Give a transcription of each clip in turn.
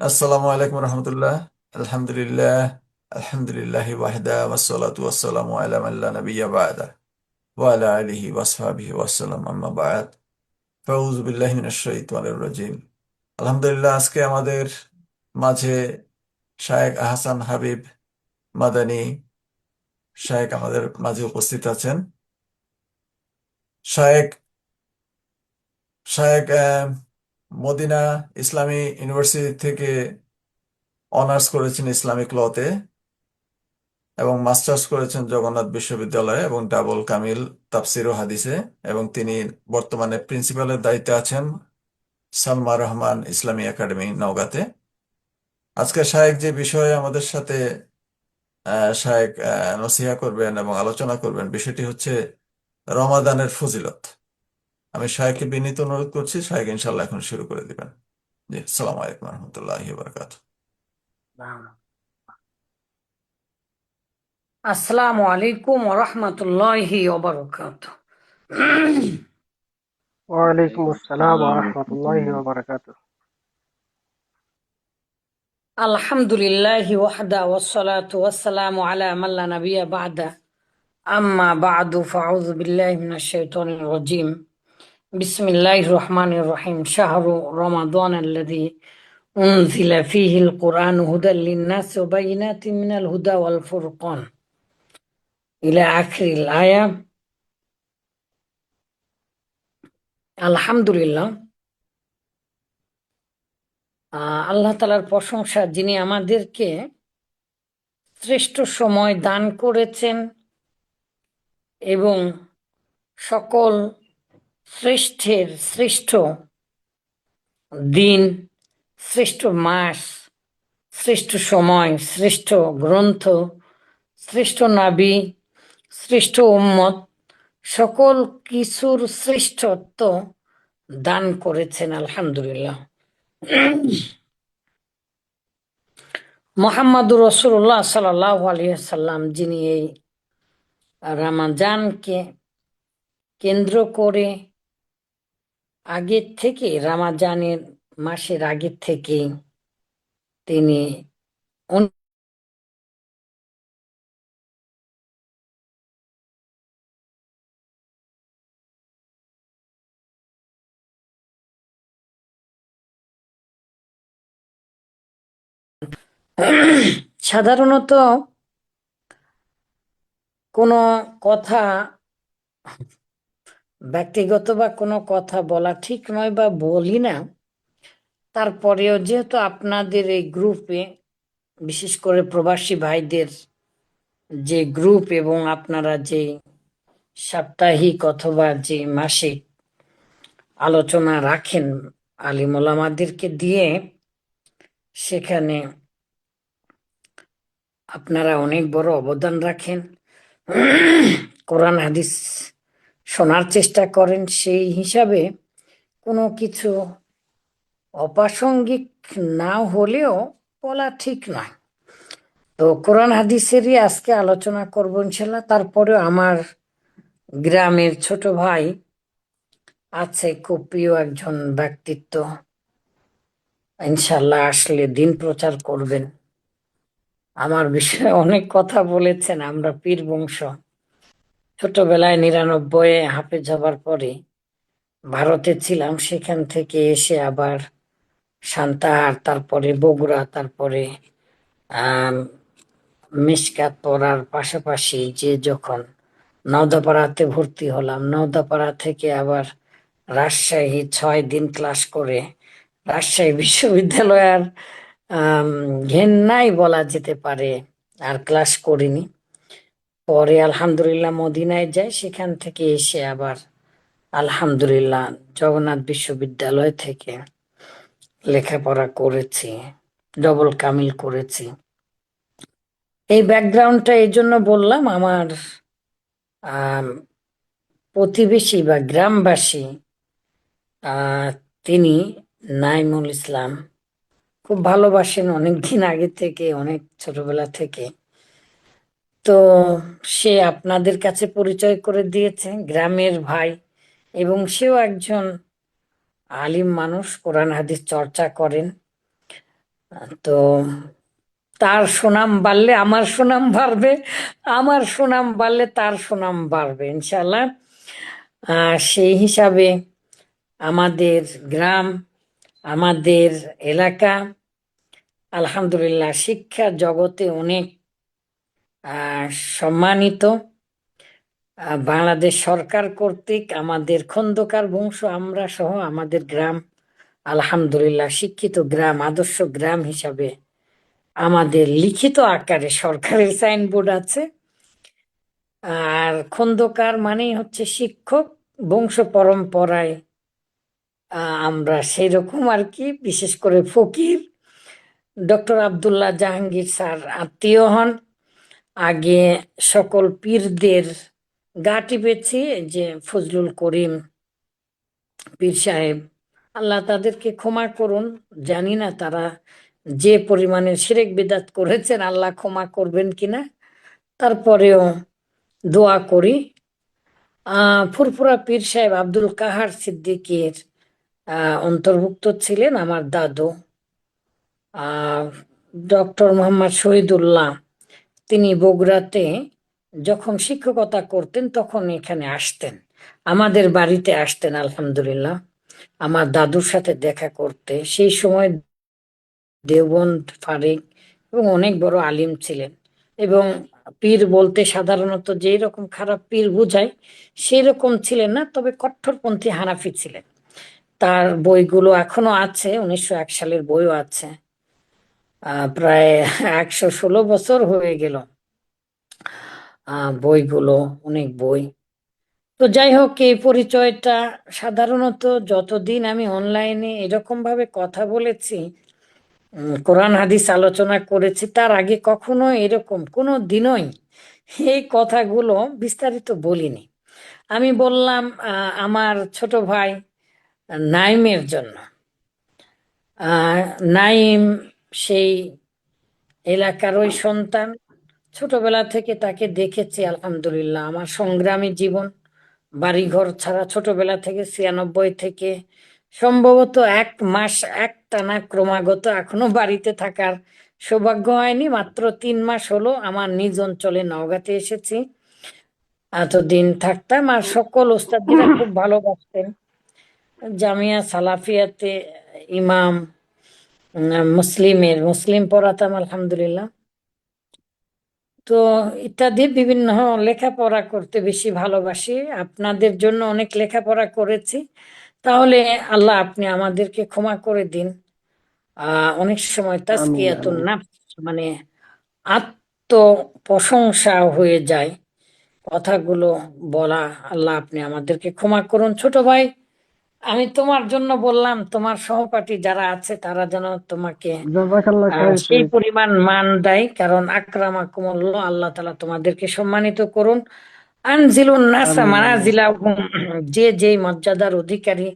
আসসালামু আলাইকুম রহমতুল্লাহ। আলহামদুলিল্লাহ। আলহামদুলিল্লাহি ওয়াহদা ওয়াসসালাতু ওয়াসসালামু আলা মান লা নাবিয়্যা বা'দা ওয়া আলা আলিহি ওয়াসহাবিহি ওয়াসাল্লাম আম্মা বা'দ। ফাউযু বিল্লাহি মিনাশ শাইতানির রাজিম। আলহামদুলিল্লাহ, আজকে আমাদের মাঝে শায়েখ আহসান হাবিব মাদানী শায়েখ আমাদের মাঝে উপস্থিত আছেন। শায়েখ শায়েখ মদিনা ইসলামী ইউনিভার্সিটি থেকে অনার্স করেছেন ইসলামিক লতে এবং মাস্টার্স করেছেন জগন্নাথ বিশ্ববিদ্যালয়ে এবং ডাবল কামিল তাফসির ও হাদিসে, এবং তিনি বর্তমানে প্রিন্সিপালের দায়িত্বে আছেন সালমা রহমান ইসলামী একাডেমি নওগাঁতে। আজকে শায়েখ যে বিষয়ে আমাদের সাথে শায়েখ নসিহা করবেন এবং আলোচনা করবেন, বিষয়টি হচ্ছে রমাদানের ফজিলত। আমি শায়েখকে বিনীত অনুরোধ করছি, শায়েখ ইনশাল্লাহ এখন শুরু করে দিবেন। জি, আসসালামু আলাইকুম রহমতুল্লাহি ওয়া বারাকাতুহু। আসসালামু আলাইকুম ওয়া রাহমাতুল্লাহি ওয়া বারাকাতুহু। ওয়ালাইকুম আসসালাম ওয়া রাহমাতুল্লাহি ওয়া বারাকাতুহু। আলহামদুলিল্লাহি ওয়াহদা ওয়াসসালাতু ওয়াসসালামু আলা মান লা নাবিয়্যা বা'দা। আম্মা বা'দু ফাআউযু বিল্লাহি মিনাশ শাইতানির রাজীম। বিসমিল্লাহির রহমানির রহিম। শাহরু রমাদান আল্লাযী উনজিলা ফীহিল কুরআনু হুদাল লিন-নাসি ওয়া বায়িনাতিন মিনাল হুদা ওয়াল ফুরকান ইলা আখিরিল আয়া। আলহামদুলিল্লাহ, আল্লাহ তাআলার প্রশংসা, যিনি আমাদেরকে শ্রেষ্ঠ সময় দান করেছেন এবং সকল শ্রেষ্ঠের শ্রেষ্ঠ দিন, শ্রেষ্ঠ মাস, শ্রেষ্ঠ সময়, শ্রেষ্ঠ গ্রন্থ, শ্রেষ্ঠ নাবী, শ্রেষ্ঠ উম্মত, সকল কিছুর শ্রেষ্ঠত্ব দান করেছেন। আলহামদুলিল্লাহ। মুহাম্মাদুর রাসূলুল্লাহ সাল্লাল্লাহু আলাইহি ওয়াসাল্লাম, যিনি এই রমজানকে কেন্দ্র করে আগের থেকে, রমজানের মাসের আগের থেকে তিনি সাধারণত কোনো কথা, ব্যক্তিগত বা কোনো কথা বলা ঠিক নয় বা বলি না, তারপরেও যেহেতু আপনাদের এই গ্রুপে, বিশেষ করে প্রবাসী ভাইদের যে গ্রুপ, এবং আপনারা যে সাপ্তাহিক অথবা যে মাসিক আলোচনা রাখেন আলিম ওলামাদেরকে দিয়ে, সেখানে আপনারা অনেক বড় অবদান রাখেন, কোরআন হাদিস শোনার চেষ্টা করেন। সেই হিসাবে কোনো কিছু অপ্রাসঙ্গিক না হলেও বলা ঠিক নয়। তো কোরআন হাদিসেরই আজকে আলোচনা করবো ইনশাল্লাহ। তারপরেও আমার গ্রামের ছোট ভাই আছে, খুব প্রিয় একজন ব্যক্তিত্ব, ইনশাল্লাহ আসলে দিন প্রচার করবেন। আমার বিষয়ে অনেক কথা বলেছেন। আমরা পীর বংশ, ছোটবেলায় 99-এ হাফেজ হবার পরে ভারতে ছিলাম, সেখান থেকে এসে আবার সান্তাহার, তারপরে বগুড়া, তারপরে আহ মিশকাত পড়ার পাশাপাশি যে যখন নওদাপাড়াতে ভর্তি হলাম, নওদাপাড়া থেকে আবার রাজশাহী 6 দিন ক্লাস করে রাজশাহী বিশ্ববিদ্যালয় আর ঘেন্নাই বলা যেতে পারে, আর ক্লাস করিনি। পরে আলহামদুলিল্লাহ মদিনায় যাই, সেখান থেকে এসে আবার আলহামদুলিল্লাহ জগন্নাথ বিশ্ববিদ্যালয় থেকে লেখাপড়া করেছি, ডবল কামিল করেছি। এই ব্যাকগ্রাউন্ডটা এই জন্য বললাম, আমার আহ প্রতিবেশী বা গ্রামবাসী, আহ তিনি নাইমুল ইসলাম খুব ভালোবাসেন অনেকদিন আগে থেকে, অনেক ছোটবেলা থেকে। তো সে আপনাদের কাছে পরিচয় করে দিয়েছে, গ্রামের ভাই, এবং সেও একজন আলিম মানুষ, কোরআন হাদিস চর্চা করেন। তো তার সুনাম বাড়লে আমার সুনাম বাড়বে, আমার সুনাম বাড়লে তার সুনাম বাড়বে ইনশাল্লাহ। সেই হিসাবে আমাদের গ্রাম, আমাদের এলাকা আলহামদুলিল্লাহ শিক্ষা জগতে অনেক সম্মানিত। বাংলাদেশ সরকার কর্তৃক আমাদের খন্দকার বংশ আমরা সহ আমাদের গ্রাম আলহামদুলিল্লাহ শিক্ষিত গ্রাম, আদর্শ গ্রাম হিসাবে আমাদের লিখিত আকারে সরকারের সাইনবোর্ড আছে। আর খন্দকার মানেই হচ্ছে শিক্ষক, বংশ পরম্পরায় আমরা সেই রকম আর কি। বিশেষ করে ফকির ডক্টর আব্দুল্লাহ জাহাঙ্গীর স্যার আত্মীয় হন। আগে সকল পীরদের গা টিপেছি, যে ফজলুল করিম পীর সাহেব, আল্লাহ তাদেরকে ক্ষমা করুন। জানি না তারা যে পরিমাণে শিরক বিদআত করেছেন আল্লাহ ক্ষমা করবেন কিনা, তারপরেও দোয়া করি। ফুরফুরা পীর সাহেব আব্দুল কাহার সিদ্দিকীর অন্তর্ভুক্ত ছিলেন আমার দাদু। ডক্টর মোহাম্মদ শহীদুল্লাহ তিনি বগুড়াতে যখন শিক্ষকতা করতেন তখন এখানে আসতেন, আমাদের বাড়িতে আসতেন আলহামদুলিল্লাহ আমার দাদুর সাথে দেখা করতে। সেই সময় দেওবন্দ ফারিক এবং অনেক বড় আলিম ছিলেন। এবং পীর বলতে সাধারণত যেই রকম খারাপ পীর বুঝায় সেই রকম ছিলেন না, তবে কট্টরপন্থী হানাফি ছিলেন। তার বইগুলো এখনো আছে, 1901 সালের বইও আছে। প্রায় 116 বছর হয়ে গেল বইগুলো, অনেক বই। তো যাই হোক, এই পরিচয়টা সাধারণত যতদিন আমি অনলাইনে এরকম ভাবে কথা বলেছি, কোরআন হাদিস আলোচনা করেছি, তার আগে কখনো এরকম কোনো দিনই এই কথাগুলো বিস্তারিত বলিনি। আমি বললাম আমার ছোট ভাই নাইমের জন্য। নাইম সেই এলাকারই সন্তান, ছোটবেলা থেকে তাকে দেখেছি আলহামদুলিল্লাহ। আমার সংগ্রামী জীবন, বাড়িঘর ছাড়া ছোটবেলা থেকে 96 থেকে সম্ভবত 1 মাস একটানা ক্রমাগত এখনো বাড়িতে থাকার সৌভাগ্য হয়নি। মাত্র 3 মাস হলো আমার নিজ অঞ্চলে নওগাঁতে এসেছি। এতদিন থাকতাম আর সকল ওস্তাদিরা খুব ভালোবাসতেন। জামিয়া সালাফিয়াতে ইমাম, মুসলিম পড়াতাম আলহামদুলিল্লাহ। তো ইত্যাদি বিভিন্ন লেখাপড়া করতে বেশি ভালোবাসি। আপনাদের জন্য অনেক লেখাপড়া করেছি, তাহলে আল্লাহ আপনি আমাদেরকে ক্ষমা করে দিন। অনেক সময় আমিন তাজকিয়াতুন আমিন। নাফস মানে আত্ম প্রশংসা হয়ে যায় কথাগুলো বলা। আল্লাহ আপনি আমাদেরকে ক্ষমা করুন। ছোট ভাই, আমি তোমার জন্য বললাম, তোমার সহপাঠী যারা আছে তারা যেন তোমাকে জাযাকাল্লাহ খাইর সেই সৈয়দ। পরিমাণ মান দেয়, কারণ আকরামাকুমুল্লাহ, আল্লাহ তাআলা তোমাদেরকে সম্মানিত করুন। আনজিলুন নাসা আমিন আমিন। মানাজিলাহুম, যে যেই মর্যাদার অধিকারী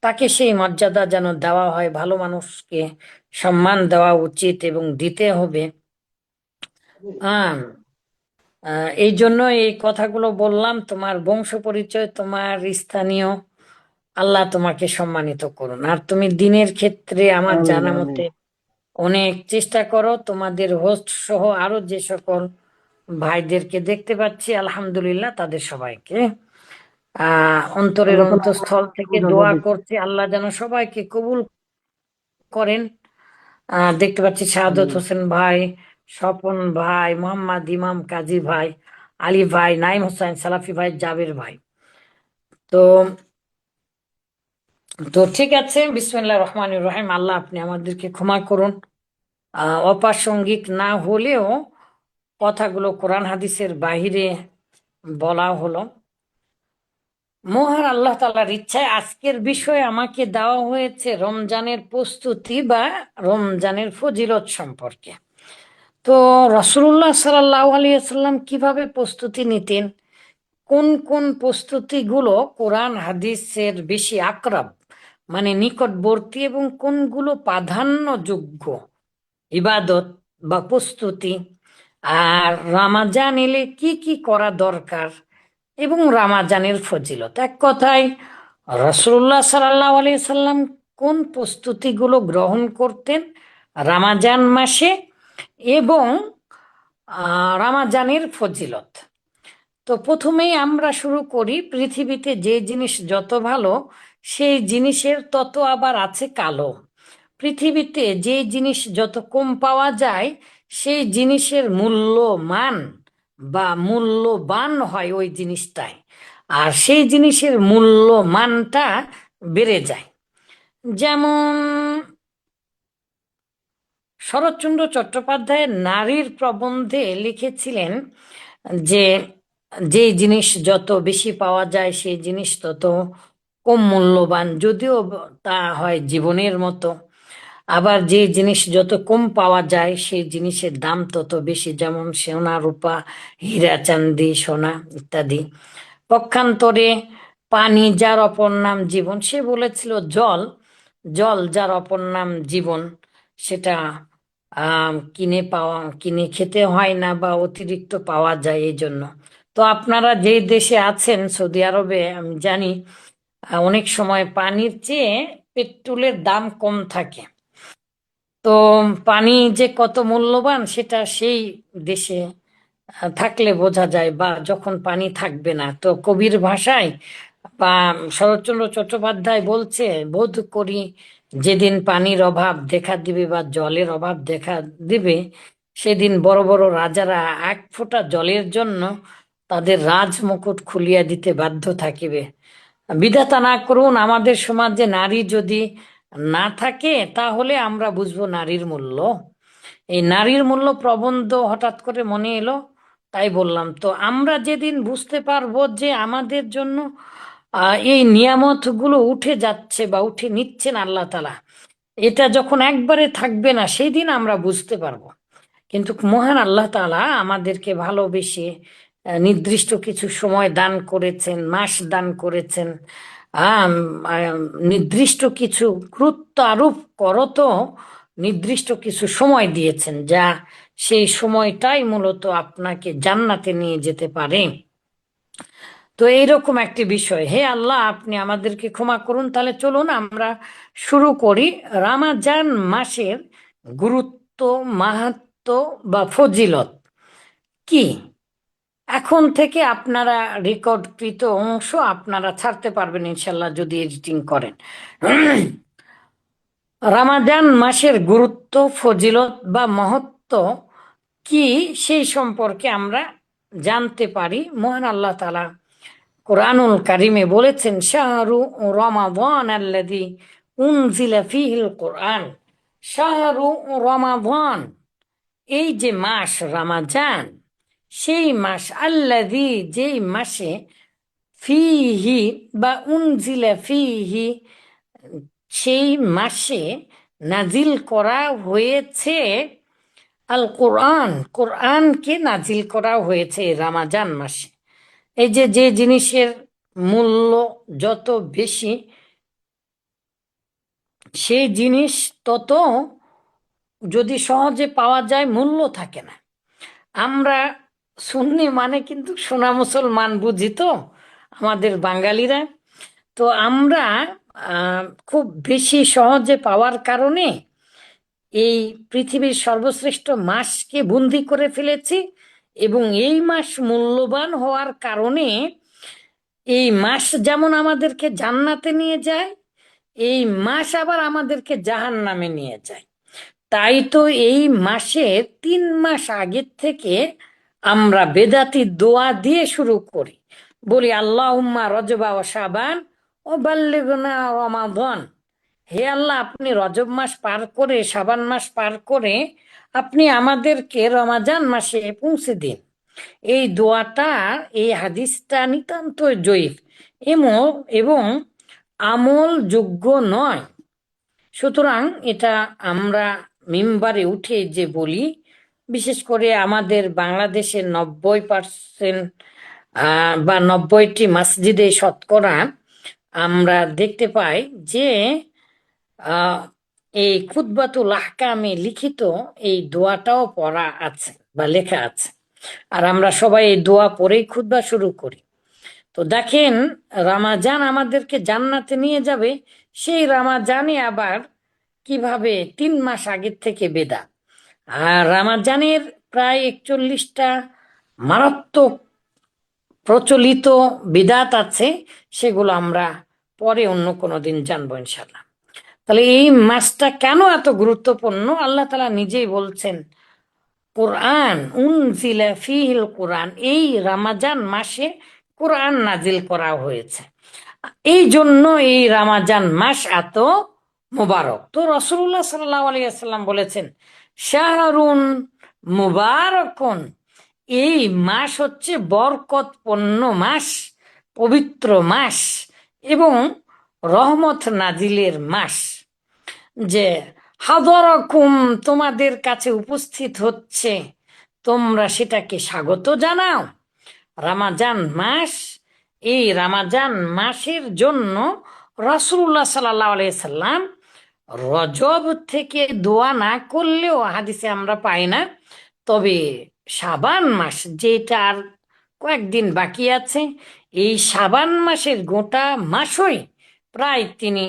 তাকে সেই মর্যাদা যেন দেওয়া হয়। ভালো মানুষকে সম্মান দেওয়া উচিত এবং দিতে হবে। আহ এই জন্য এই কথাগুলো বললাম। তোমার বংশ পরিচয়, তোমার স্থানীয়, আল্লাহ তোমাকে সম্মানিত করুন। আর তুমি দিনের ক্ষেত্রে আমার আমিন জানা আমিন। মতে অনেক চেষ্টা করো। তোমাদের হোস্ট সহ আরো যে সকল ভাইদেরকে দেখতে পাচ্ছি আলহামদুলিল্লাহ, তাদের সবাইকে অন্তরের আল্লাহ তাআলা অন্তঃস্থল থেকে আমাদের জাযা দোয়া দিক। করছি, আল্লাহ যেন সবাইকে কবুল করেন। দেখতে পাচ্ছি শাহাদত আমিন। হোসেন ভাই, স্বপন ভাই, মোহাম্মদ ইমাম কাজী ভাই, আলী ভাই, নাইম হোসেন সালাফি ভাই, জাবের ভাই। তো তো ঠিক আছে, বিসমিল্লাহির রহমানির রহিম। আল্লাহ আপনি আমাদেরকে ক্ষমা করুন। অপ্রাসঙ্গিক না হলেও কথাগুলো কোরআন হাদিসের বাহিরে বলা হলো। মহান আল্লাহ তাআলার ইচ্ছায় আজকের বিষয় আমাকে দেওয়া হয়েছে রমজানের প্রস্তুতি বা রমজানের ফজিলত সম্পর্কে। তো রাসূলুল্লাহ সাল্লাল্লাহু আলাইহি ওয়াসাল্লাম কিভাবে প্রস্তুতি নিতেন, কোন কোন প্রস্তুতিগুলো কোরআন হাদিসের বেশি আকরাব মানে নিকটবর্তী, এবং কোনগুলো প্রাধান্যযোগ্য ইবাদত বা প্রস্তুতি, আর রামাজান এলে কি কি করা দরকার, এবং রামাজানের ফজিলত। এক কথায় রাসূলুল্লাহ সাল্লাল্লাহু আলাইহি সাল্লাম কোন প্রস্তুতিগুলো গ্রহণ করতেন রামাজান মাসে এবং রামাজানের ফজিলত। তো প্রথমেই আমরা শুরু করি, পৃথিবীতে যে জিনিস যত ভালো সেই জিনিসের তত আবার আছে কালো। পৃথিবীতে যে জিনিস যত কম পাওয়া যায় সেই জিনিসের মূল্যমান বা মূল্যবান হয় ওই জিনিসটাই, আর সেই জিনিসের মূল্যমানটা বেড়ে যায়। যেমন শরৎচন্দ্র চট্টোপাধ্যায় নারীর প্রবন্ধে লিখেছিলেন যে যে জিনিস যত বেশি পাওয়া যায় সেই জিনিস তত কম মূল্যবান, যদিও তা হয় জীবনের মতো। আবার যে জিনিস যত কম পাওয়া যায় সেই জিনিসের দাম তত বেশি, যেমন সোনা রূপা হীরা চাঁদি সোনা ইত্যাদি। পক্ষান্তরে পানি যার অপর নাম জীবন, সে বলেছিল জল, জল যার অপর নাম জীবন, সেটা কিনে খেতে হয় না বা অতিরিক্ত পাওয়া যায় এই জন্য। তো আপনারা যে দেশে আছেন সৌদি আরবে, আমি জানি অনেক সময় পানির চেয়ে পেট্রোলের দাম কম থাকে। তো পানি যে কত মূল্যবান সেটা সেই দেশে থাকলে বোঝা যায়, বা যখন পানি থাকবে না। তো কবির ভাষায় বা শরৎচন্দ্র চট্টোপাধ্যায় বলছে, বোধ করি যেদিন পানির অভাব দেখা দিবে বা জলের অভাব দেখা দিবে, সেদিন বড় বড় রাজারা এক ফোঁটা জলের জন্য তাদের রাজমুকুট খুলিয়া দিতে বাধ্য থাকিবে। বিধাতা না করুন আমাদের সমাজে নারী যদি না থাকে, তাহলে আমরা বুঝবো নারীর মূল্য। এই নারীর মূল্য প্রবন্ধ হঠাৎ করে মনে এলো, তাই বললাম। তো আমরা যেদিন বুঝতে পারবো যে আমাদের জন্য এই নিয়ামত গুলো উঠে যাচ্ছে বা উঠে নিচ্ছেন আল্লাহ তালা, এটা যখন একবারে থাকবে না সেই দিন আমরা বুঝতে পারবো। কিন্তু মহান আল্লাহ তাআলা আমাদেরকে ভালোবেসে নির্দিষ্ট কিছু সময় দান করেছেন, মাস দান করেছেন। আম, আম, নির্দিষ্ট কিছু গুরুত্ব আরোপ করত, নির্দিষ্ট কিছু সময় দিয়েছেন, যা সেই সময়টাই মূলত আপনাকে জান্নাতে নিয়ে যেতে পারে। তো এইরকম একটি বিষয়, হে আল্লাহ আপনি আমাদেরকে ক্ষমা করুন। তাহলে চলুন আমরা শুরু করি রামাজান মাসের গুরুত্ব, মাহাত্ম্য বা ফজিলত কি। এখন থেকে আপনারা রেকর্ডকৃত অংশ আপনারা ছাড়তে পারবেন ইনশাল্লাহ, যদি এডিটিং করেন। রামাজান মাসের গুরুত্ব, ফজিলত বা মহত্ব কি সেই সম্পর্কে আমরা জানতে পারি। মহান আল্লাহ তাআলা কোরআনুল কারিমে বলেছেন, শাহরু রমাদান আল্লাযী উনজিলা ফীহিল কোরআন। শাহরু রমাদান, এই যে মাস রামাজান, সেই মাস, আল্লাযী যেই মাসে, ফিহি বা উনজিলা ফিহি সেই মাসে নাজিল করা হয়েছে আল কোরআন, কোরআনকে নাজিল করা হয়েছে এই রামাজান মাসে। এই যে যে জিনিসের মূল্য যত বেশি সেই জিনিস তত যদি সহজে পাওয়া যায় মূল্য থাকে না। আমরা সুন্নি মানে কিন্তু সোনা মুসলমান বুঝি তো আমাদের বাঙালিরা। তো আমরা খুব বেশি সহজে পাওয়ার কারণে এই পৃথিবীর সর্বশ্রেষ্ঠ মাসকে বন্দি করে ফেলেছি, এবং এই মাস মূল্যবান হওয়ার কারণে এই মাস যেমন আমাদেরকে জান্নাতে নিয়ে যায়, এই মাস আবার আমাদেরকে জাহান্নামে নিয়ে যায়। তাই তো এই মাসে 3 মাস আগের থেকে আমরা বেদাতি দোয়া দিয়ে শুরু করি, বলি আল্লাহুম্মা রজবা ও শাবান ও বাল্লিগনা রমাদান। হে আল্লাহ আপনি রজব মাস পার করে শাবান মাস পার করে আপনি আমাদেরকে রমাজান মাসে পৌঁছে দিন। এই দোয়াটা, এই হাদিসটা নিতান্ত জয়ীফ এবং আমল যোগ্য নয়। সুতরাং এটা আমরা মিম্বারে উঠে যে বলি, বিশেষ করে আমাদের বাংলাদেশের 90% বা 90টি মসজিদে শতকরা আমরা দেখতে পাই যে আহ, এই খুতবাতুল আহকামে লিখিত এই দোয়াটাও পড়া আছে বা লেখা আছে, আর আমরা সবাই এই দোয়া পড়েই খুতবা শুরু করি। তো দেখেন, রামাজান আমাদেরকে জান্নাতে নিয়ে যাবে, সেই রামাজানে আবার কিভাবে 3 মাস আগের থেকে বেদা, আর রামাজানের প্রায় 41টা মারাত্মক প্রচলিত বিদাত আছে, সেগুলো আমরা পরে অন্য কোনো দিন জানবো ইনশাল্লাহ। তাহলে এই মাসটা কেন এত গুরুত্বপূর্ণ? আল্লাহ তাআলা নিজেই বলছেন, কোরআন উনজিলা ফিহিল কোরআন, এই রামাজান মাসে কোরআন নাজিল করা হয়েছে। এই জন্য এই রামাজান মাস এত মুবারক। তো রাসূলুল্লাহ সাল্লাল্লাহু আলাইহি ওয়াসাল্লাম বলেছেন, শাহরুন মুবারাকুন, এই মাস হচ্ছে বরকতপূর্ণ মাস, পবিত্র মাস এবং রহমত নাজিলের মাস। যে হাদরাকুম, তোমাদের কাছে উপস্থিত হচ্ছে, তোমরা সেটাকে স্বাগত জানাও। রামাজান মাস, এই রামাজান মাসের জন্য রাসূলুল্লাহ সাল্লাল্লাহু আলাইহি সাল্লাম রজব থেকে দোয়া না করলেও হাদিসে আমরা পাই না, তবে শাবান মাস, যেটা আর কয়েকদিন বাকি আছে, এই শাবান মাসের গোটা মাসই প্রায় তিনি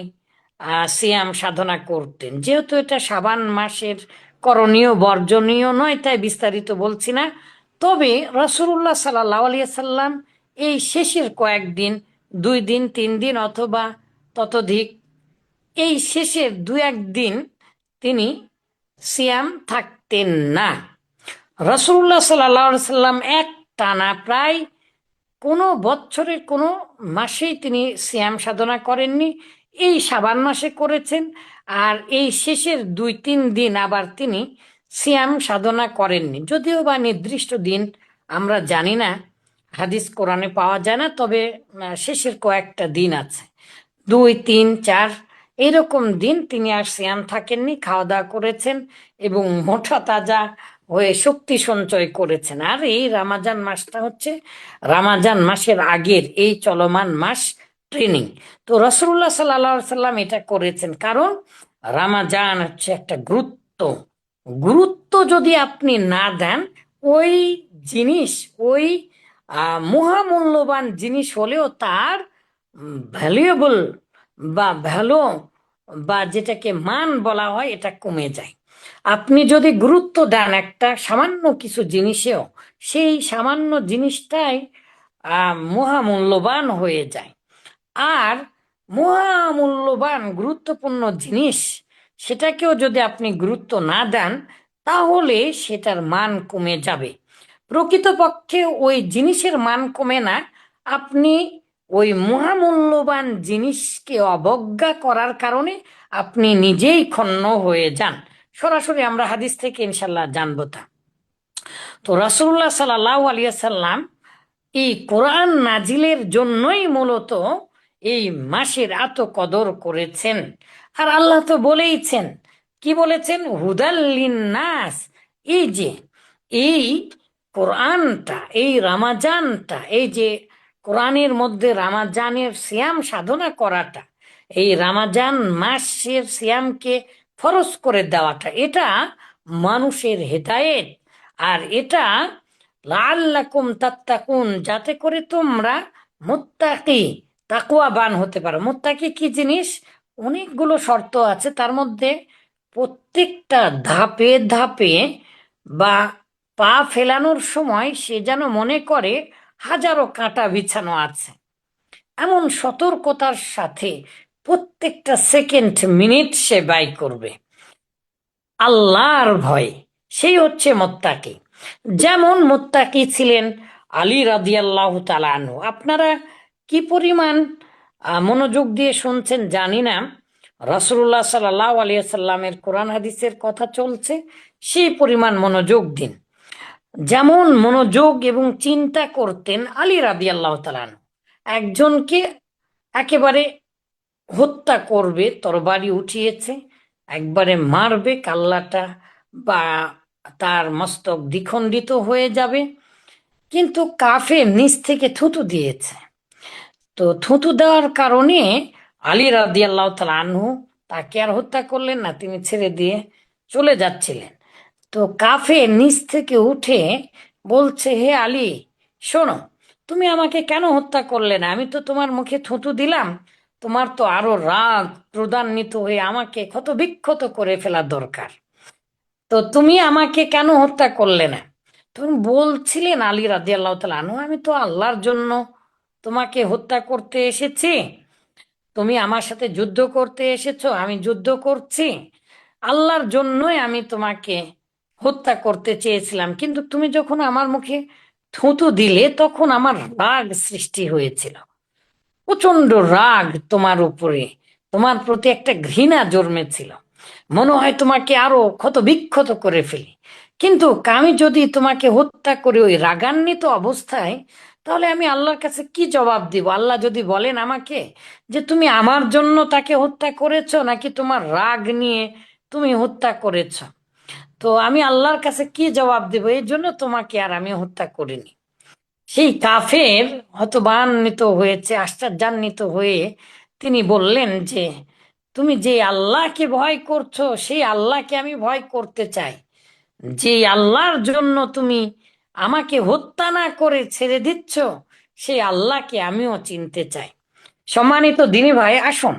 সিয়াম সাধনা করতেন। যেহেতু এটা শাবান মাসের করণীয় বর্জনীয় নয়, তাই বিস্তারিত বলছি না। তবে রাসূলুল্লাহ সাল্লাল্লাহু আলাইহি সাল্লাম এই শেষের কয়েকদিন, 2 দিন 3 দিন অথবা ততোধিক, এই শেষের 2-1 দিন তিনি সিয়াম থাকতেন না। রাসূলুল্লাহ সাল্লাল্লাহু আলাইহি সাল্লাম এক টানা প্রায় কোনো বছরের কোনো মাসেই তিনি সিয়াম সাধনা করেননি, এই শাবান মাসে করেছেন। আর এই শেষের 2-3 দিন আবার তিনি সিয়াম সাধনা করেননি, যদিও বা নির্দিষ্ট দিন আমরা জানি না, হাদিস কোরআনে পাওয়া যায় না। তবে শেষের কয়েকটা দিন আছে, 2, 3, 4 এরকম দিন তিনি আর সিয়াম থাকেননি, খাওয়া দাওয়া করেছেন এবং মোটা তাজা হয়ে শক্তি সঞ্চয় করেছেন। আর এই রামাজান মাসটা হচ্ছে রামাজান মাসের আগের এই চলমান মাস, ট্রেনিং। তো রাসূলুল্লাহ সাল্লাল্লাহু আলাইহি সাল্লাম এটা করেছেন, কারণ রামাজান হচ্ছে একটা গুরুত্ব যদি আপনি না দেন, ওই জিনিস, ওই মহামূল্যবান জিনিস হলেও তার ভ্যালুয়েবল বা ভ্যালু বা যেটাকে মান বলা হয়, এটা কমে যায়। আপনি যদি গুরুত্ব দেন একটা সামান্য কিছু জিনিসেও, সেই সামান্য জিনিসটাই মহামূল্যবান হয়ে যায়। আর মহামূল্যবান গুরুত্বপূর্ণ জিনিস, সেটাকেও যদি আপনি গুরুত্ব না দেন, তাহলে সেটার মান কমে যাবে। প্রকৃতপক্ষে ওই জিনিসের মান কমে না, আপনি ওই মহামূল্যবান জিনিসকে অবজ্ঞা করার কারণে আপনি নিজেই ক্ষুণ্ণ হয়ে যান। সরাসরি আমরা হাদিস থেকে ইনশাল্লাহ জানবো তা। তো রাসূলুল্লাহ সাল্লাল্লাহু আলাইহি সাল্লাম এই কোরআন নাজিলের জন্যই মূলত এই মাসের এত কদর করেছেন। আর আল্লাহ তো বলেইছেন, কি বলেছেন? হুদাল লিন্নাস। এই যে এই কোরআনটা, এই রামাজানটা, এই যে কোরআনের মধ্যে রামাজানের সিয়াম সাধনা করাটা, এই রামাজান মাসের সিয়ামকে ফরজ করে দেওয়াটা, এটা মানুষের হেদায়েত। আর এটা লাআল্লাকুম তাত্তাকুন, যাতে করে তোমরা মুত্তাকি, তাকওয়াবান হতে পারো। মুত্তাকি কি জিনিস? অনেকগুলো শর্ত আছে, তার মধ্যে প্রত্যেকটা ধাপে ধাপে বা পা ফেলানোর সময় সে যেন মনে করে হাজারো কাঁটা বিছানো আছে, এমন সতর্কতার সাথে প্রত্যেকটা সেকেন্ড মিনিট সে ব্যয় করবে আল্লাহর ভয়, সেই হচ্ছে মুত্তাকি। যেমন মুত্তাকি ছিলেন আলী রাদিয়াল্লাহু তাআলা আনহু। আপনারা কি পরিমাণ মনোযোগ দিয়ে শুনছেন জানি না, রাসূলুল্লাহ সাল্লাল্লাহু আলাইহি সাল্লামের কোরআন হাদিসের কথা চলছে, সেই পরিমাণ মনোযোগ দিন। যেমন মনোযোগ এবং চিন্তা করতেন আলী রাদিয়াল্লাহু তাআলা আনহু, একজনকে একেবারে হত্যা করবে, তরবারি উঠিয়েছে, একবারে মারবে, কাল্লাটা বা তার মস্তক দ্বিখণ্ডিত হয়ে যাবে, কিন্তু কাফের নিচ থেকে থুতু দিয়েছে। তো থুতু দেওয়ার কারণে আলী রাদিয়াল্লাহু তাআলা আনহু তাকে আর হত্যা করলেন না, তিনি ছেড়ে দিয়ে চলে যাচ্ছিলেন। তো কাফের নিচ থেকে উঠে বলছে, হে আলী, শোনো, তুমি আমাকে কেন হত্যা করলে না? আমি তো তোমার মুখে থুতু দিলাম, তোমার তো আরো রাগ ক্রোধান্বিত হয়ে আমাকে ক্ষত বিক্ষত করে ফেলা দরকার। তো তুমি আমাকে কেন হত্যা করলে না? তুমি বলছিলেন আলী রাদিয়াল্লাহু তাআলা আনহু, আমি তো আল্লাহর জন্য তোমাকে হত্যা করতে এসেছি। তুমি আমার সাথে যুদ্ধ করতে এসেছো, আমি যুদ্ধ করছি। আল্লাহর জন্যই আমি তোমাকে হত্যা করতে চেয়েছিলাম, কিন্তু তুমি যখন আমার মুখে থুতু দিলে তখন আমার রাগ সৃষ্টি হয়েছিল, প্রচন্ড রাগ তোমার উপরে, তোমার প্রতি একটা ঘৃণা জন্মেছিল। মনে হয় তোমাকে আরো ক্ষত বিক্ষত করে ফেলি। কিন্তু আমি যদি তোমাকে হত্যা করি ওই রাগান্বিত অবস্থায়, তাহলে আমি আল্লাহর কাছে কি জবাব দিব? আল্লাহ যদি বলেন আমাকে যে তুমি আমার জন্য তাকে হত্যা করেছো নাকি তোমার রাগ নিয়ে তুমি হত্যা করেছো, তো আমি আল্লাহর কাছে কি জবাব দেব? এই জন্য তোমাকে আর আমি হত্যা করিনি। সেই কাফের হতবান্বিত হয়েছে, আশ্চর্যান্বিত হয়ে তিনি বললেন যে তুমি যে আল্লাহকে ভয় করছো সেই আল্লাহকে আমি ভয় করতে চাই। যে আল্লাহর জন্য তুমি আমাকে হত্যা না করে ছেড়ে দিচ্ছ সেই আল্লাহকে আমিও চিনতে চাই। সম্মানিত দিনী ভাই, আসুন,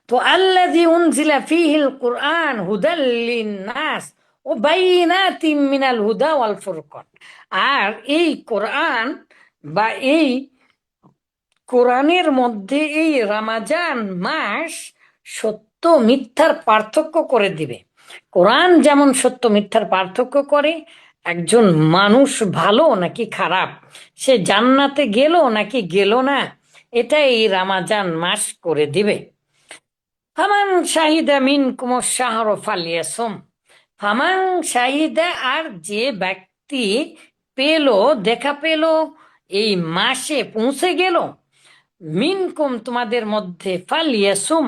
তো আল্লাযী উনজিলা ফীহিল কুরআন হুদাল লিন্নাস ও বাইয়িনাতিম মিনাল হুদা ওয়াল ফুরকান। আর এই কোরআন বা এই কোরআনের মধ্যে এই রমাজান মাস সত্য মিথ্যার পার্থক্য করে দিবে। কোরআন যেমন সত্য মিথ্যার পার্থক্য করে, একজন মানুষ ভালো নাকি খারাপ, সে জান্নাতে গেল নাকি গেল না, এটা এই রমাজান মাস করে দিবে। ফামান শাহিদা মিনকুম শাহর ফালিয়াসুম। ফামান শাহিদা, আর যে ব্যক্তি পেল, দেখা পেল, এই মাসে পৌঁছে গেল, মিনকুম তোমাদের মধ্যে, ফালিয়াসুম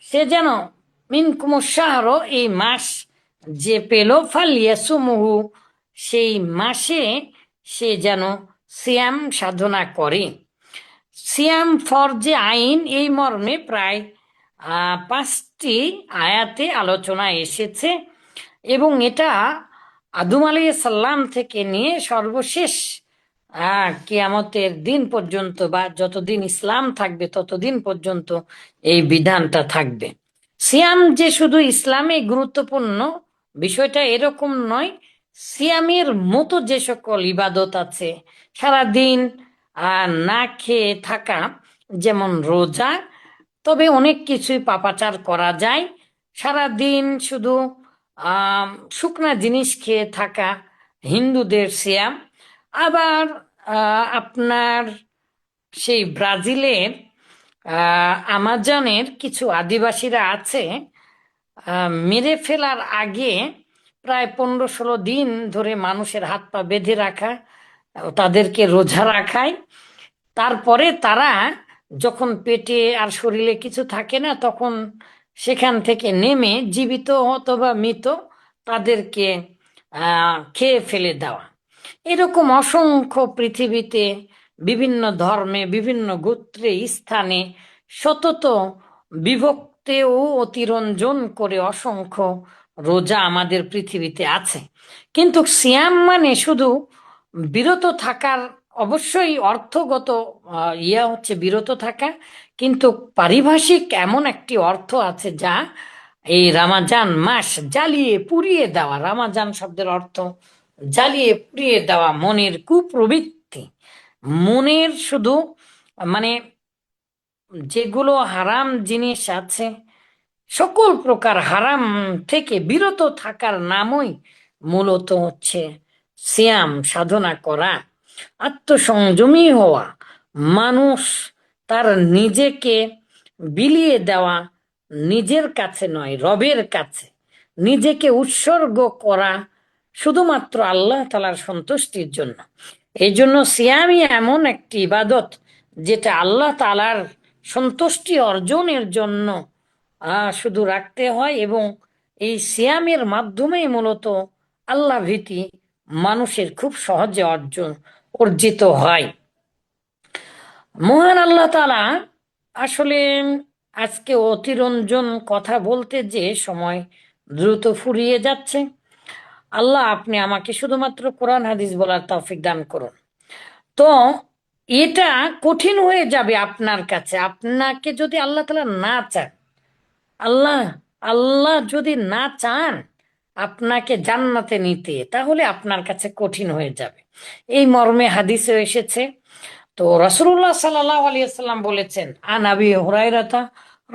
সে যেন, মিনকুম শাহর এই মাস যে পেল, ফালিয়াসুমহু সেই মাসে সে যেন সিয়াম সাধনা করে। সিয়াম ফরজে আইন এই মর্মে প্রায় 5টি আয়াতে আলোচনা এসেছে, এবং এটা আদম আলাইহিস সালাম থেকে নিয়ে সর্বশেষ কিয়ামতের দিন পর্যন্ত, বা যতদিন ইসলাম থাকবে ততদিন পর্যন্ত এই বিধানটা থাকবে। সিয়াম যে শুধু ইসলামে গুরুত্বপূর্ণ বিষয়টা এরকম নয়। সিয়ামের মতো যে সকল ইবাদত আছে, সারাদিন না খেয়ে থাকা, যেমন রোজা, তবে অনেক কিছুই পাপাচার করা যায়। সারাদিন শুধু আহ শুকনা জিনিস খেয়ে থাকা হিন্দুদের সিয়াম। আবার আপনার সেই ব্রাজিলের আমাজনের কিছু আদিবাসীরা আছে, মেরে ফেলার আগে প্রায় 15-16 দিন ধরে মানুষের হাত পা বেঁধে রাখা, তাদেরকে রোজা রাখায়। তারপরে তারা যখন পেটে আর শরীরে কিছু থাকে না, তখন সেখান থেকে নেমে জীবিত অথবা মৃত তাদেরকে খেয়ে ফেলে দেওয়া। এরকম অসংখ্য পৃথিবীতে বিভিন্ন ধর্মে, বিভিন্ন গোত্রে, স্থানে শতত বিভক্তে ও অতিরঞ্জন করে অসংখ্য রোজা আমাদের পৃথিবীতে আছে। কিন্তু সিয়াম মানে শুধু বিরত থাকার, অবশ্যই অর্থগত হচ্ছে বিরত থাকা, কিন্তু পারিভাষিক এমন একটি অর্থ আছে যা এই রমাজান মাস জ্বালিয়ে পুড়িয়ে দেওয়া। রমাজান শব্দের অর্থ জ্বালিয়ে পুড়িয়ে দেওয়া মনের কুপ্রবৃত্তি, মনের শুধু মানে যেগুলো হারাম জিনিস আছে, সকল প্রকার হারাম থেকে বিরত থাকার নামই মূলত হচ্ছে সিয়াম সাধনা করা, আত্মসংযমী হওয়া, মানুষ তার নিজেকে বিলিয়ে দেওয়া, নিজের কাছে নয় রবের কাছে নিজেকে উৎসর্গ করা, শুধুমাত্র আল্লাহ তাআলার সন্তুষ্টির জন্য। এই জন্য সিয়ামই এমন একটি ইবাদত যেটা আল্লাহ তাআলার সন্তুষ্টি অর্জনের জন্য শুধু রাখতে হয়, এবং এই সিয়ামের মাধ্যমেই মূলত আল্লাহ ভীতি মানুষের খুব সহজে অর্জিত হয়। মহান আল্লাহ তাআলা আসলে, আজকে অতিরঞ্জন কথা বলতে যে সময় দ্রুত ফুরিয়ে যাচ্ছে। আল্লাহ আপনি আমাকে শুধুমাত্র কোরআন হাদিস বলার তৌফিক দান করুন। তো এটা কঠিন হয়ে যাবে আপনার কাছে, আপনাকে যদি আল্লাহ তাআলা না চান, আল্লাহ আল্লাহ যদি না চান আপনাকে জান্নাতে নিতে, তাহলে আপনার কাছে কঠিন হয়ে যাবে। এই মর্মে হাদিসে এসেছে। তো রাসূলুল্লাহ সাল্লাল্লাহু আলাইহি সাল্লাম বলেছেন, আন আবি হুরায়রাতা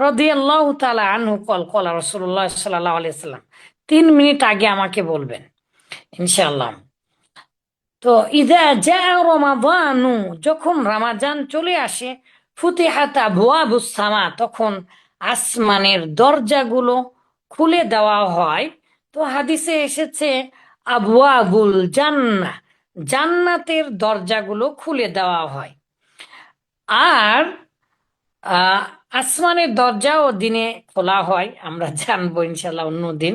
রাদিয়াল্লাহু তাআলা আনহু ক্বাল ক্বালা রাসূলুল্লাহ সাল্লাল্লাহু আলাইহি সাল্লাম। 3 মিনিট আগে আমাকে বলবেন ইনশাআল্লাহ। তো ইদা জা রমাদানু, যখন রমাজান চলে আসে, ফুতিহাত আবওয়াবুস সামা, তখন আসমানের দরজাগুলো খুলে দেওয়া হয়। তো হাদিসে এসেছে আবওয়াবুল জান্নাহ, জান্নাতের দরজাগুলো খুলে দেওয়া হয়। আর আহ আসমানের দরজাও দিনে খোলা হয়, আমরা জানবো ইনশাল্লাহ অন্যদিন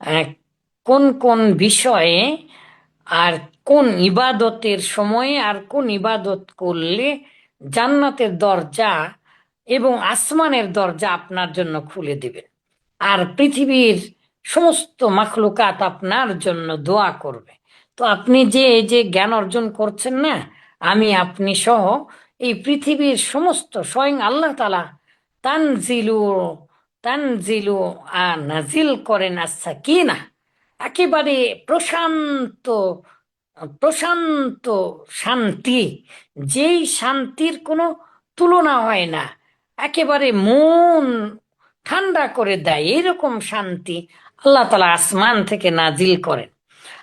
আহ, কোন কোন বিষয়ে আর কোন ইবাদতের সময়ে আর কোন ইবাদত করলে জান্নাতের দরজা এবং আসমানের দরজা আপনার জন্য খুলে দিবেন, আর পৃথিবীর সমস্ত মাখলুকাত আপনার জন্য দোয়া করবে। তো আপনি যে এই যে জ্ঞান অর্জন করছেন না, আমি আপনি সহ এই পৃথিবীর সমস্ত, স্বয়ং আল্লাহ তাআলা তানজিলু তানজিলু নাজিল করেন আস-সাকিনা, একেবারে প্রশান্ত প্রশান্ত শান্তি, যেই শান্তির কোনো তুলনা হয় না, একেবারে মন ঠান্ডা করে দেয়, এরকম শান্তি আল্লাহ তাআলা আসমান থেকে নাজিল করেন।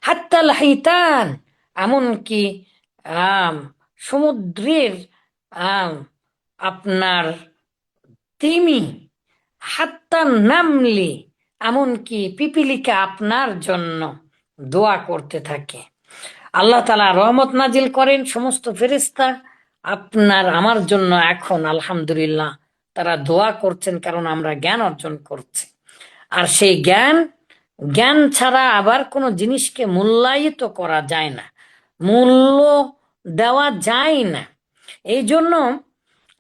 হাত্তাল হাইতান, এমনকি আম, সমুদ্রের আম, আপনার তিমি, হাত্তা নামলি, এমনকি পিপিলিকা আপনার জন্য দোয়া করতে থাকে। আল্লাহ তাআলা রহমত নাজিল করেন, সমস্ত ফেরেশতা আপনার আমার জন্য এখন আলহামদুলিল্লাহ তারা দোয়া করছেন, কারণ আমরা জ্ঞান অর্জন করছি। আর সেই জ্ঞান, জ্ঞান ছাড়া আবার কোনো জিনিসকে মূল্যায়িত করা যায় না, মূল্য দেওয়া যায় না। এই জন্য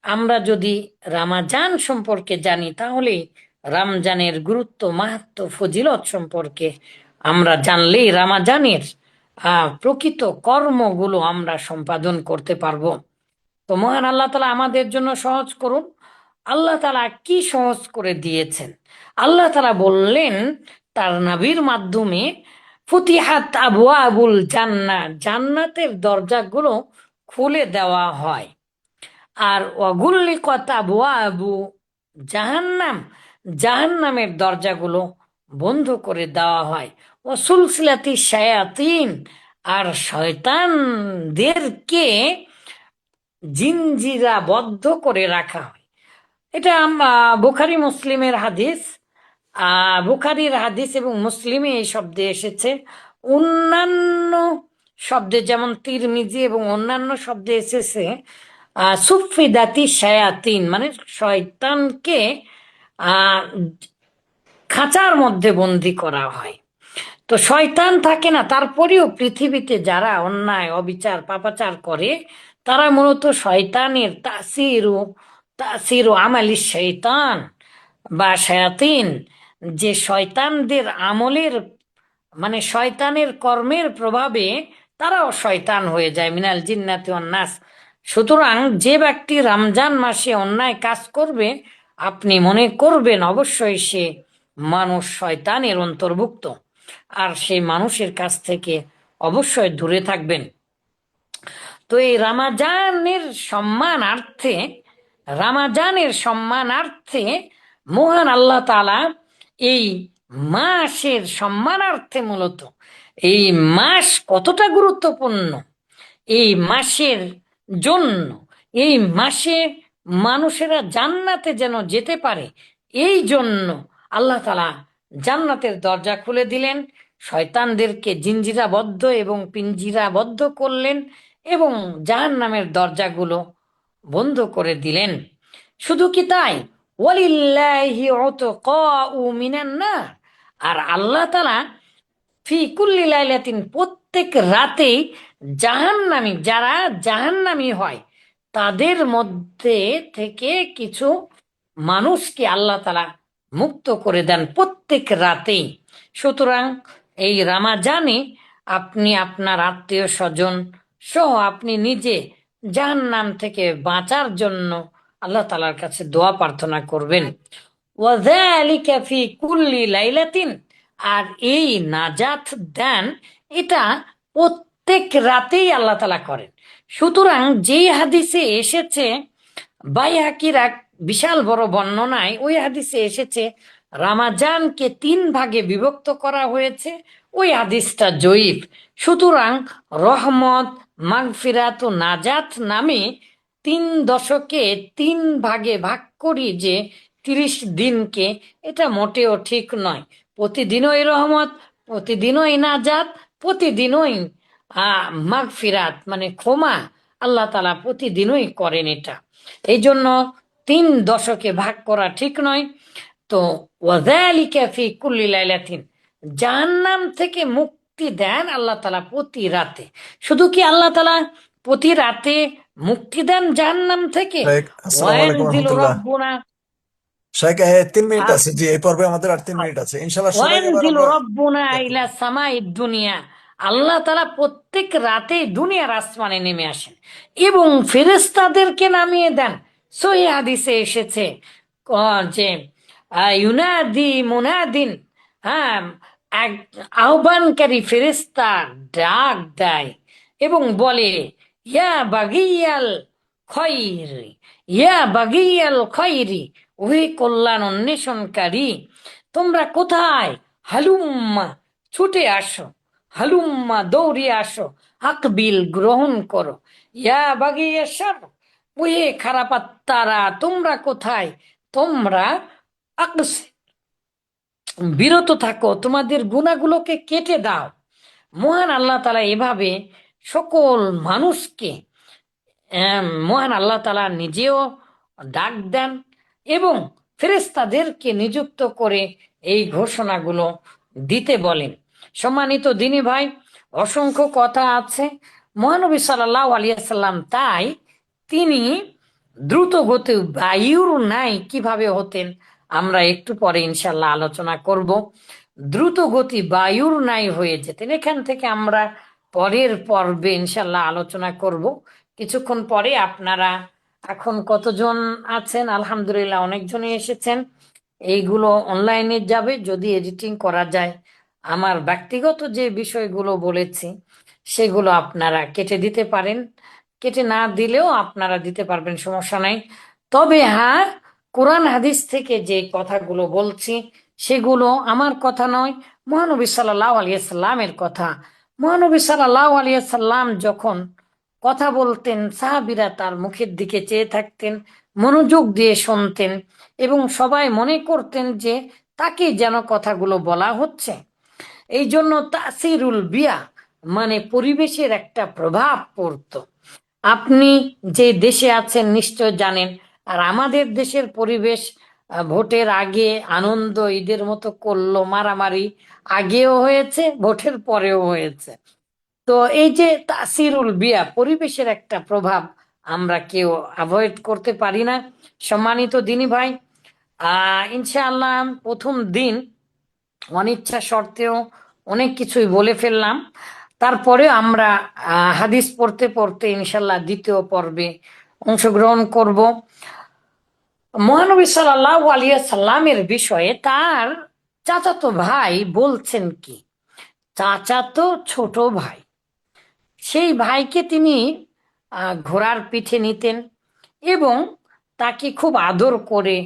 আমরা যদি রামাজান সম্পর্কে জানি, তাহলে রমজানের গুরুত্ব, মাহাত্ম্য, ফজিলত সম্পর্কে আমরা জানলেই রামাজানের প্রকৃত কর্মগুলো আমরা সম্পাদন করতে পারবো। তো মহান আল্লাহ তাআলা আমাদের জন্য সহজ করুন। আল্লাহ তাআলা কি সহজ করে দিয়েছেন? আল্লাহ তাআলা বললেন তার নবীর মাধ্যমে, ফুতিহাত আবওয়াবুল জান্নাহ, জান্নাতের দরজাগুলো খুলে দেওয়া হয়। আর ওয়াগুল্লিকাত আবওয়াবু জাহান্নাম, জাহান্নামের দরজাগুলো বন্ধ করে দেওয়া হয়। ও সুলসিলাতি শায়াতিন, আর শয়তানদেরকে জিনজিরা বদ্ধ করে রাখা হয়। এটা বুখারী মুসলিমের হাদিস। বুখারীর হাদিস এবং মুসলিমে এই শব্দে এসেছে। অন্যান্য শব্দে যেমন তিরমিজি এবং অন্যান্য শব্দে এসেছে সুফিদাতি শায়াতিন, মানে শয়তানকে আহ খাঁচার মধ্যে বন্দি করা হয়। তো শয়তান থাকে না, তারপরেও পৃথিবীতে যারা অন্যায় অবিচার পাপাচার করে, তারা মূলত শয়তানের তাসিরু আমালি শয়তান বা শায়াতিন, যে শয়তানদের আমলের, মানে শয়তানের কর্মের প্রভাবে তারাও শয়তান হয়ে যায়, মিনাল জিন্নাতি ওয়ান নাস। সুতরাং যে ব্যক্তি রমজান মাসে অন্যায় কাজ করবে, আপনি মনে করবেন অবশ্যই সে মানুষ শয়তানের অন্তর্ভুক্ত, আর সেই মানুষের কাছ থেকে অবশ্যই দূরে থাকবেন। তো এই রামাজানের সম্মানার্থে মহান আল্লাহ তাআলা এই মাসের সম্মানার্থে, মূলত এই মাস কতটা গুরুত্বপূর্ণ, এই মাসের জন্য, এই মাসে মানুষেরা জান্নাতে যেন যেতে পারে, এই জন্য আল্লাহ তাআলা জান্নাতের দরজা খুলে দিলেন, শয়তানদেরকে জিঞ্জিরাবদ্ধ এবং পিঞ্জিরাবদ্ধ করলেন, এবং জাহান্নামের দরজাগুলো বন্ধ করে দিলেন। শুধু কি তাই, ওয়ালিল্লাহি উতকাউ মিনান নার, আর আল্লাহ তাআলা ফি কুল্লি লাইলাতিন, প্রত্যেক রাতেই জাহান্নামী, যারা জাহান্নামী হয় তাদের মধ্যে থেকে কিছু মানুষকে আল্লাহ তাআলা মুক্ত করে দেন প্রত্যেক রাতেই। সুতরাং এই রমাজানে আপনি আপনার আত্মীয় স্বজন সহ আপনি নিজে জাহান্নাম থেকে বাঁচার জন্য আল্লাহ তাআলার কাছে দোয়া প্রার্থনা করবেন। ওয়াযালিকা ফি কুল্লি লাইলাতিন, আর এই নাজাত দেন এটা প্রত্যেক রাতেই আল্লাহ তাআলা করেন। সুতরাং যেই হাদিসে এসেছে, বাইহাকির এক বিশাল বড় বর্ণনায় ওই হাদিসে এসেছে রামাজানকে 3 ভাগে বিভক্ত করা হয়েছে, ওই হাদিসটা জয়ীফ। সুতরাং রহমত, মাগফিরাত ও নাজাত নামে 3 দশকে 3 ভাগে ভাগ করি যে 30 দিনকে, এটা মোটেও ঠিক নয়। প্রতিদিনই রহমত, প্রতিদিনই নাজাত, প্রতিদিনই মাগফিরাত মানে ক্ষমা আল্লাহ তাআলা প্রতিদিনই করেন। এটা এই জন্য 3 দশকে ভাগ করা ঠিক নয়। তো ওয়াযালিকা ফি কুল্লি লাইলাতিন, জাহান্নাম থেকে মুক্তি দেন আল্লাহ তাআলা প্রতি রাতে। শুধু কি আল্লাহ তাআলা প্রতি রাতে মুক্তি দেন জাহান্নাম থেকে? শেখ, আসসালামু আলাইকুম ওয়ানজিল রহমতুল্লাহ। রব্বুনা শেখ, 3 মিনিট আছে, জি এই পর্বে আমাদের আর 3 মিনিট আছে, ইনশাল্লাহ সবাই এবার ওয়ানজিল আমরা রব্বুনা দেখো। ইলা সামাই দুনিয়া, আল্লাহ তাআলা প্রত্যেক রাতে দুনিয়ার আসমানে নেমে আসেন এবং ফেরেশতাদেরকে নামিয়ে দেন। সহিহ হাদিসে এসেছে যে ইউনাদি মুনাদিন, হ্যাঁ, এক আহ্বানকারী ফেরেশতা ডাক দেয় এবং বলে, ইয়া বাগিয়াল খৈরি, ইয়া বাগিয়াল খৈরি, ওহে কল্যাণ অন্বেষণকারী, তোমরা কোথায়? হালুম্মা, ছুটে আসো, হালুম্মা, দৌড়ে আসো, আকবিল, গ্রহণ করো, ইয়া বাগিয়া শার, ওহে খারাপ আত্মারা, তোমরা কোথায়? তোমরা আকসি, বিরত থাকো, তোমাদের গুনাহগুলোকে কেটে দাও। মহান আল্লাহ তাআলা এভাবে সকল মানুষকে, মহান আল্লাহ তাআলা নিজেও ডাক দেন এবং ফেরেশতাদেরকে নিযুক্ত করে এই ঘোষণাগুলো দিতে বলেন। সম্মানিত দিনী ভাই, অসংখ্য কথা আছে। মহানবী সাল্লাল্লাহু আলাইহি সাল্লাম তাই তিনি দ্রুত গতি বায়ুর নাই কিভাবে হতেন আমরা একটু পরে ইনশাল্লাহ আলোচনা করব। দ্রুত গতি বায়ুর নাই হয়ে যেতেন, এখান থেকে আমরা পরের পর্বে ইনশাল্লাহ আলোচনা করব। কিছুক্ষণ পরে আপনারা, এখন কতজন আছেন? আলহামদুলিল্লাহ অনেকজনই এসেছেন। এইগুলো অনলাইনে যাবে, যদি এডিটিং করা যায়। আমার ব্যক্তিগত যে বিষয়গুলো বলেছি সেগুলো আপনারা কেটে দিতে পারেন, কেটে না দিলেও আপনারা দিতে পারবেন, সমস্যা নাই। তবে হ্যাঁ, কোরআন হাদিস থেকে যে কথাগুলো বলছি সেগুলো আমার কথা নয়, মহানবী সাল্লাল্লাহু আলাইহি সাল্লামের কথা। মহানবী সাল্লাল্লাহু আলাইহি সাল্লাম যখন কথা বলতেন, সাহাবীরা তার মুখের দিকে চেয়ে থাকতেন, মনোযোগ দিয়ে শুনতেন এবং সবাই মনে করতেন যে তাকে যেন কথাগুলো বলা হচ্ছে। এই জন্য তাসিরুল বিয়া মানে পরিবেশের একটা প্রভাব পড়তো। আপনি যে দেশে আছেন নিশ্চয় জানেন, আর আমাদের দেশের পরিবেশ ভোটের আগে আনন্দ ঈদের মতো করলো, মারামারি আগেও হয়েছে, ভোটের পরেও হয়েছে। তো এই যে তাসিরুল বিয়া, পরিবেশের একটা প্রভাব আমরা কেউ অ্যাভয়েড করতে পারি না। সম্মানিত দিনী ভাই, ইনশাআল্লাহ প্রথম দিন অনিচ্ছা সত্ত্বেও অনেক কিছুই বলে ফেললাম। তারপরে আমরা হাদিস পড়তে পড়তে ইনশাল্লাহ দ্বিতীয় পর্বে অংশগ্রহণ করব। মহানবী সাল্লাল্লাহু আলাইহি সাল্লামের বিষয়ে তার চাচাতো ভাই বলছেন কি, চাচাতো ছোট ভাই, সেই ভাইকে তিনি ঘোড়ার পিঠে নিতেন এবং তাকে খুব আদর করে